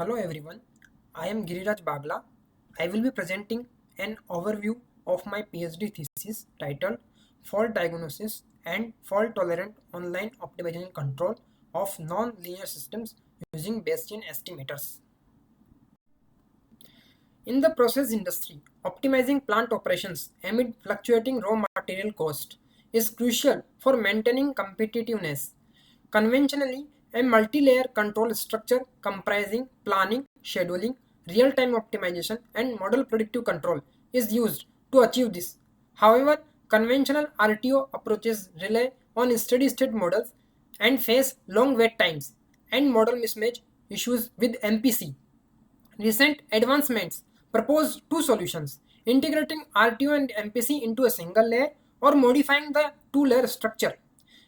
Hello everyone, I am Giriraj Bagla. I will be presenting an overview of my PhD thesis titled Fault Diagnosis and Fault Tolerant Online Optimization Control of Non-Linear Systems using Bayesian Estimators. In the process industry, optimizing plant operations amid fluctuating raw material cost is crucial for maintaining competitiveness. Conventionally, a multi-layer control structure comprising planning, scheduling, real-time optimization, and model predictive control is used to achieve this. However, conventional RTO approaches rely on steady-state models and face long wait times and model mismatch issues with MPC. Recent advancements propose two solutions: integrating RTO and MPC into a single layer or modifying the two-layer structure.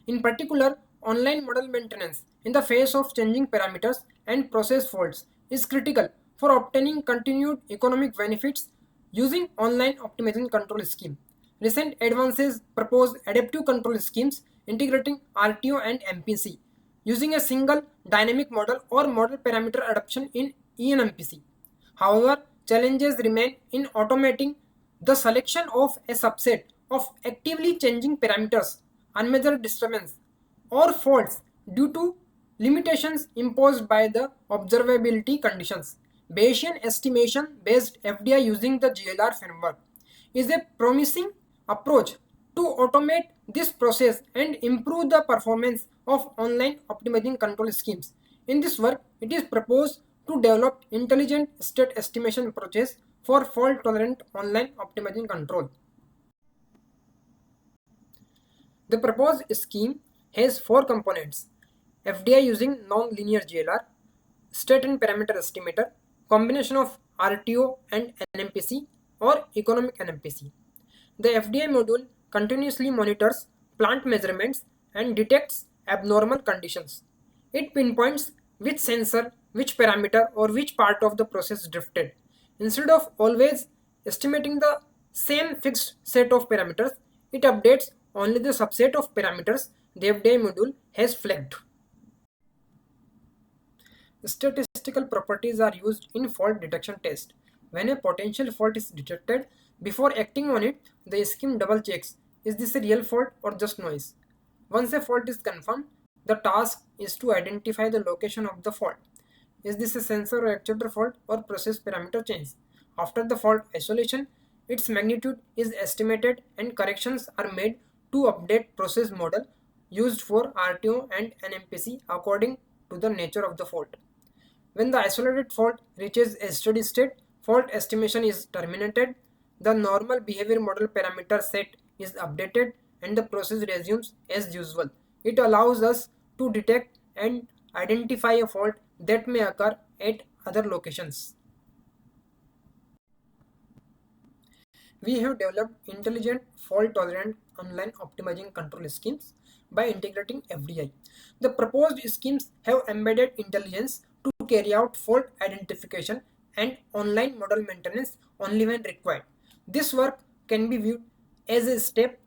In particular, online model maintenance in the face of changing parameters and process faults is critical for obtaining continued economic benefits using online optimization control scheme. Recent advances propose adaptive control schemes integrating RTO and MPC using a single dynamic model or model parameter adoption in ENMPC. However, challenges remain in automating the selection of a subset of actively changing parameters, unmeasured disturbance, or faults due to limitations imposed by the observability conditions. Bayesian estimation based FDI using the GLR framework is a promising approach to automate this process and improve the performance of online optimizing control schemes. In this work, it is proposed to develop intelligent state estimation approaches for fault-tolerant online optimizing control. The proposed scheme has four components: FDI using non-linear GLR, state and parameter estimator, combination of RTO and NMPC, or economic NMPC. The FDI module continuously monitors plant measurements and detects abnormal conditions. It pinpoints which sensor, which parameter, or which part of the process drifted. Instead of always estimating the same fixed set of parameters, it updates only the subset of parameters the FDI module has flagged. Statistical properties are used in fault detection test. When a potential fault is detected, before acting on it, the scheme double checks, is this a real fault or just noise? Once a fault is confirmed, the task is to identify the location of the fault. Is this a sensor or actuator fault or process parameter change? After the fault isolation, its magnitude is estimated and corrections are made to update process model used for RTO and NMPC according to the nature of the fault. When the isolated fault reaches a steady state, fault estimation is terminated, the normal behavior model parameter set is updated, and the process resumes as usual. It allows us to detect and identify a fault that may occur at other locations. We have developed intelligent fault-tolerant online optimizing control schemes by integrating FDI. The proposed schemes have embedded intelligence to carry out fault identification and online model maintenance only when required. This work can be viewed as a step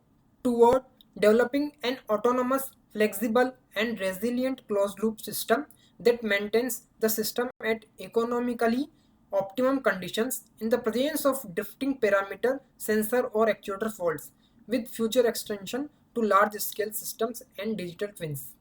toward developing an autonomous, flexible, and resilient closed-loop system that maintains the system at economically optimum conditions in the presence of drifting parameter, sensor, or actuator faults, with future extension to large-scale systems and digital twins.